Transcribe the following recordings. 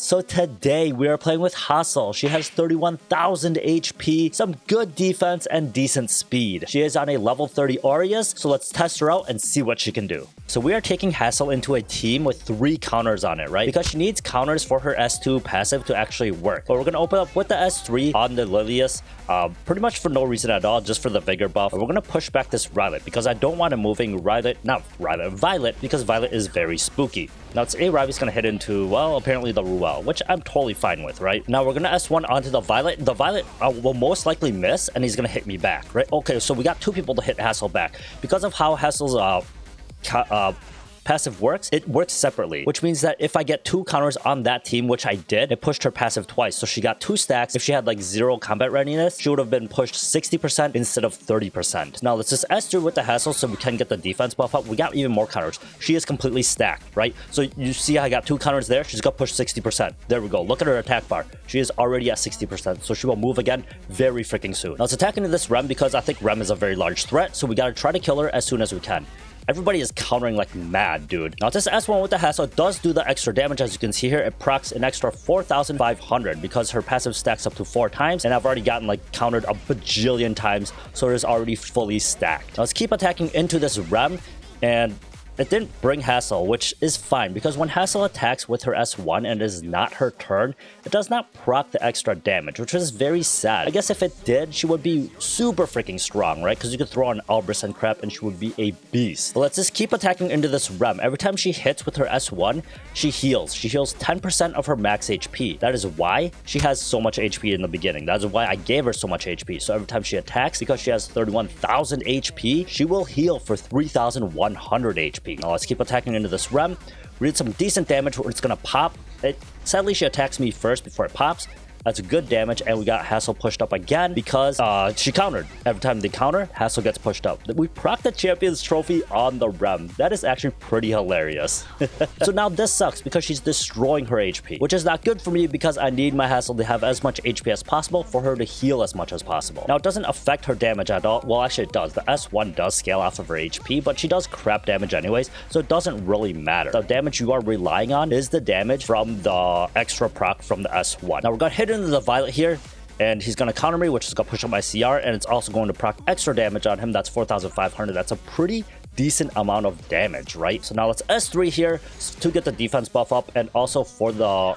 So today we are playing with Hasol. She has 31,000 HP, some good defense, and decent speed. She is on a level 30 Aureus, so let's test her out and see what she can do. So we are taking Hasol into a team with 3 counters on it, right? Because she needs counters for her S2 passive to actually work. But we're going to open up with the S3 on the C.Lilias, pretty much for no reason at all, just for the Vigor buff. But we're going to push back this Riolet because I don't want him moving Violet, because Violet is very spooky. Now it's A.Ravi's going to hit into, well, apparently the Ruele, which I'm totally fine with, right? Now we're going to S1 onto the Violet. The Violet will most likely miss, and he's going to hit me back, right? Okay, so we got 2 people to hit Hasol back. Because of how Hasol's passive works, it works separately, which means that if I get 2 counters on that team, which I did, it pushed her passive twice, so she got 2 stacks. If she had like 0 combat readiness, she would have been pushed 60% instead of 30%. Now let's just S through with the Hasol so we can get the defense buff up. We got even more counters. She is completely stacked, right? So you see I got 2 counters there. She's got pushed 60%. There we go. Look at her attack bar. She is already at 60%, so she will move again very freaking soon. Now let's attack into this Rem because I think Rem is a very large threat, so we gotta try to kill her as soon as we can. Everybody is countering like mad, dude. Now this S1 with the Hasol does do the extra damage. As you can see here, it procs an extra 4,500 because her passive stacks up to 4 times, and I've already gotten like countered a bajillion times, so it is already fully stacked. Now let's keep attacking into this Rem, and it didn't bring Hasol, which is fine because when Hasol attacks with her S1 and it is not her turn, it does not proc the extra damage, which is very sad. I guess if it did, she would be super freaking strong, right? Because you could throw on Albris and crap and she would be a beast. But let's just keep attacking into this Rem. Every time she hits with her S1, she heals. She heals 10% of her max HP. That is why she has so much HP in the beginning. That is why I gave her so much HP. So every time she attacks, because she has 31,000 HP, she will heal for 3,100 HP. Now let's keep attacking into this Rem. We did some decent damage where it's gonna pop. Sadly, she attacks me first before it pops. That's good damage, and we got Hasol pushed up again because she countered. Every time they counter, Hasol gets pushed up. We proc the Champions Trophy on the Rem. That is actually pretty hilarious. So now this sucks because she's destroying her HP, which is not good for me because I need my Hasol to have as much HP as possible for her to heal as much as possible. Now, it doesn't affect her damage at all. Well, actually, it does. The S1 does scale off of her HP, but she does crap damage anyways, so it doesn't really matter. The damage you are relying on is the damage from the extra proc from the S1. Now, we're going to hit into the Violet here, and he's going to counter me, which is going to push up my CR, and it's also going to proc extra damage on him. That's 4,500. That's a pretty decent amount of damage, right? So now let's S3 here to get the defense buff up, and also for the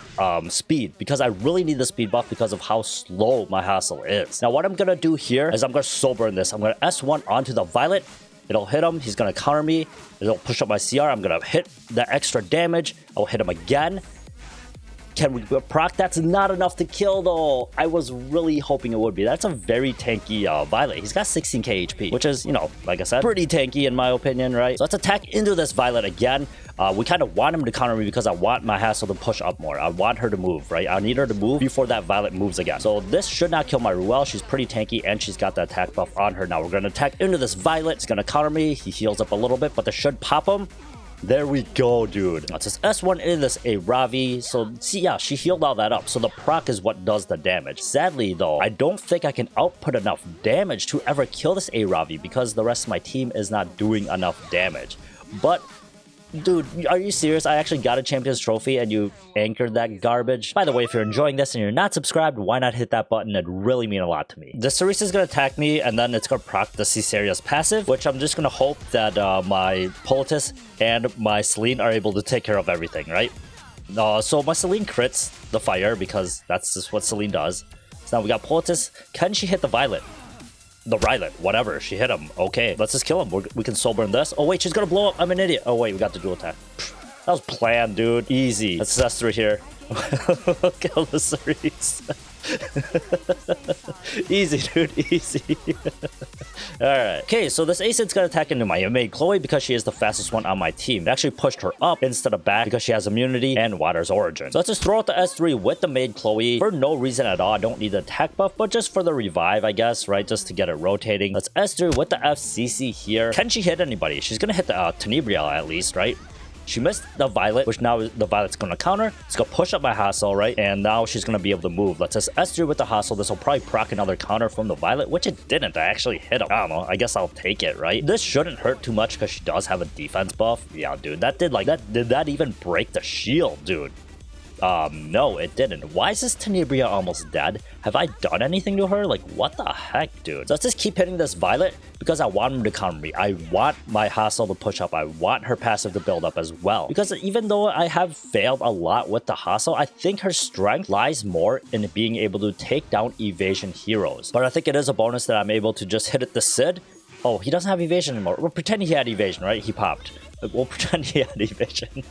speed, because I really need the speed buff because of how slow my Hasol is. Now what I'm going to do here is I'm going to soul burn this. I'm going to S1 onto the Violet. It'll hit him. He's going to counter me. It'll push up my CR. I'm going to hit the extra damage. I'll hit him again. Can we proc? That's not enough to kill though. I was really hoping it would be. That's a very tanky Violet. He's got 16k HP, which is, you know, like I said, pretty tanky in my opinion, right? So let's attack into this Violet again. We kind of want him to counter me because I want my Hasol to push up more. I want her to move, right? I need her to move before that Violet moves again. So this should not kill my Ruele. She's pretty tanky and she's got the attack buff on her. Now we're going to attack into this Violet. It's going to counter me. He heals up a little bit, but this should pop him. There we go, dude. Let's just S1 into this A.Ravi. So, see, yeah, she healed all that up. So the proc is what does the damage. Sadly, though, I don't think I can output enough damage to ever kill this A.Ravi because the rest of my team is not doing enough damage. But, dude, are you serious? I actually got a Champions Trophy and you anchored that garbage? By the way, if you're enjoying this and you're not subscribed, why not hit that button? It'd really mean a lot to me. The Cerise is going to attack me, and then it's going to proc the Seaseria's passive, which I'm just going to hope that my Politis and my Celine are able to take care of everything, right? So my Celine crits the fire because that's just what Celine does. So now we got Politis. Can she hit the Violet? The Riolet, whatever, she hit him. Okay, let's just kill him. We can soul burn this. Oh wait, she's gonna blow up. I'm an idiot. Oh wait, we got the dual attack. That was planned, dude. Easy. Let's S3 here. Kill the Cerise. Easy, dude. Easy. Alright. Okay, so this A.Cidd's gonna attack into my Maid Chloe because she is the fastest one on my team. It actually pushed her up instead of back because she has immunity and Water's Origin. So let's just throw out the S3 with the Maid Chloe for no reason at all. I don't need the attack buff, but just for the revive, I guess, right? Just to get it rotating. Let's S3 with the F.Ceci here. Can she hit anybody? She's gonna hit the S.Tenebria at least, right? She missed the Violet, which now the Violet's going to counter. It's going to push up my Hasol, right? And now she's going to be able to move. Let's just S3 with the Hasol. This will probably proc another counter from the Violet, which it didn't. I actually hit him. I don't know. I guess I'll take it, right? This shouldn't hurt too much because she does have a defense buff. Yeah, dude. That did like that. Did that even break the shield, dude? No, it didn't. Why is this Tenebria almost dead? Have I done anything to her? Like, what the heck, dude? So let's just keep hitting this Violet because I want him to counter me. I want my Hasol to push up. I want her passive to build up as well. Because even though I have failed a lot with the Hasol, I think her strength lies more in being able to take down evasion heroes. But I think it is a bonus that I'm able to just hit it the Cidd. Oh, he doesn't have evasion anymore. We're pretending he had evasion, right? He popped. We'll pretend he had evasion.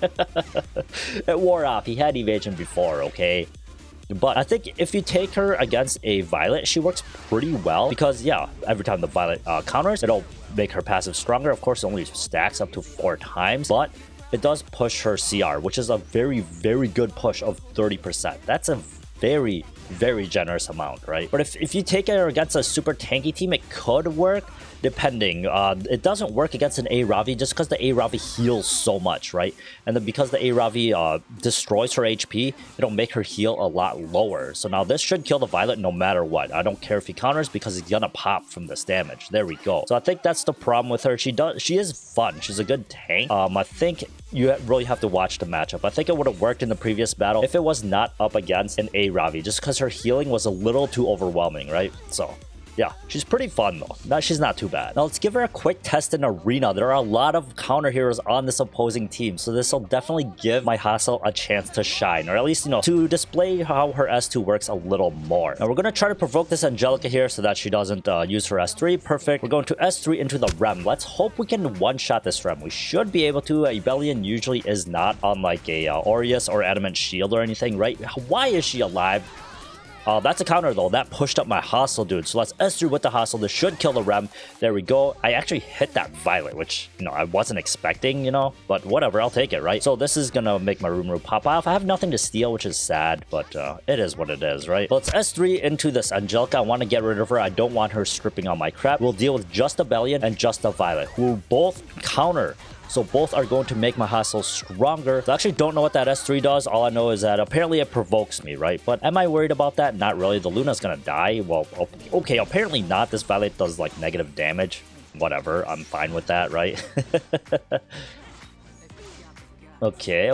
It wore off. He had evasion before, okay? But I think if you take her against a Violet, she works pretty well. Because, yeah, every time the Violet counters, it'll make her passive stronger. Of course, it only stacks up to 4 times. But it does push her CR, which is a very, very good push of 30%. That's a very, very generous amount, right? But if you take her against a super tanky team, it could work. Depending, it doesn't work against an A.Ravi just because the A.Ravi heals so much, right? And then because the A.Ravi destroys her HP, it'll make her heal a lot lower. So now this should kill the Violet no matter what. I don't care if he counters because he's gonna pop from this damage. There we go. So I think that's the problem with her. She is fun. She's a good tank. I think you really have to watch the matchup. I think it would have worked in the previous battle if it was not up against an A.Ravi, just because her healing was a little too overwhelming, right? So yeah, she's pretty fun though. She's not too bad. Now let's give her a quick test in Arena. There are a lot of counter heroes on this opposing team, so this will definitely give my Hasol a chance to shine, or at least, you know, to display how her S2 works a little more. Now we're going to try to provoke this Angelica here so that she doesn't use her S3. Perfect. We're going to S3 into the Rem. Let's hope we can one-shot this Rem. We should be able to. A Belian usually is not on like a Aureus or Adamant Shield or anything, right? Why is she alive? That's a counter though. That pushed up my Hasol, dude. So let's S3 with the Hasol. This should kill the Rem. There we go. I actually hit that Violet, which, you know, I wasn't expecting, you know, but whatever, I'll take it, right? So this is gonna make my Rimuru pop off. I have nothing to steal, which is sad, but it is what it is, right? So let's S3 into this Angelica. I want to get rid of her. I don't want her stripping on my crap. We'll deal with just a Belian and just a Violet, who both counter. So both are going to make my Hasol stronger. I actually don't know what that S3 does. All I know is that apparently it provokes me, right? But am I worried about that? Not really. The Luna's gonna die. Well, okay, apparently not. This Violet does like negative damage. Whatever, I'm fine with that, right? Okay.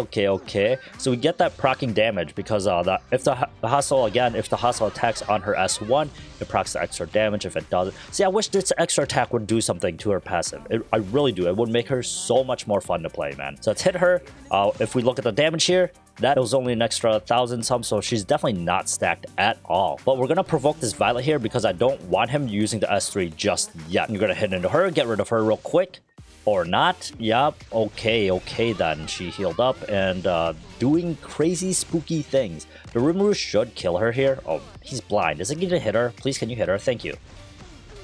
So we get that proccing damage because if the Hasol attacks on her S1, it procs the extra damage. If it doesn't, see, I wish this extra attack would do something to her passive. I really do. It would make her so much more fun to play, man. So let's hit her. If we look at the damage here, that was only an extra 1,000 some, so she's definitely not stacked at all. But we're gonna provoke this Violet here because I don't want him using the S3 just yet. You're gonna hit into her, get rid of her real quick. Or not. Yep. Okay then. She healed up and doing crazy spooky things. The Rimuru should kill her here. Oh, he's blind. Is it going to hit her? Please, can you hit her? Thank you.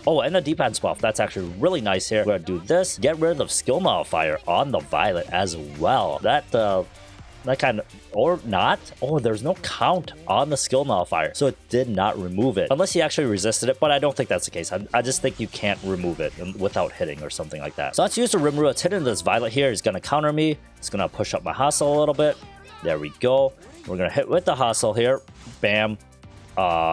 Oh, and a defense buff. That's actually really nice here. We're going to do this. Get rid of skill modifier on the Violet as well. That kind of, or not. Oh, there's no count on the skill modifier, so it did not remove it. Unless he actually resisted it, but I don't think that's the case. I just think you can't remove it without hitting or something like that. So let's use the Rimuru. Let's hit into this Violet here. He's going to counter me. It's going to push up my Hasol a little bit. There we go. We're going to hit with the Hasol here. Bam.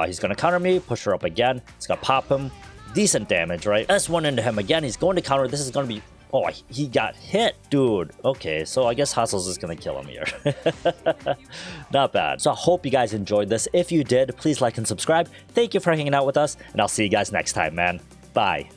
He's going to counter me. Push her up again. It's going to pop him. Decent damage, right? S1 into him again. He's going to counter. This is going to be... Oh, he got hit, dude. Okay, so I guess Hasol's is gonna kill him here. Not bad. So I hope you guys enjoyed this. If you did, please like and subscribe. Thank you for hanging out with us, and I'll see you guys next time, man. Bye.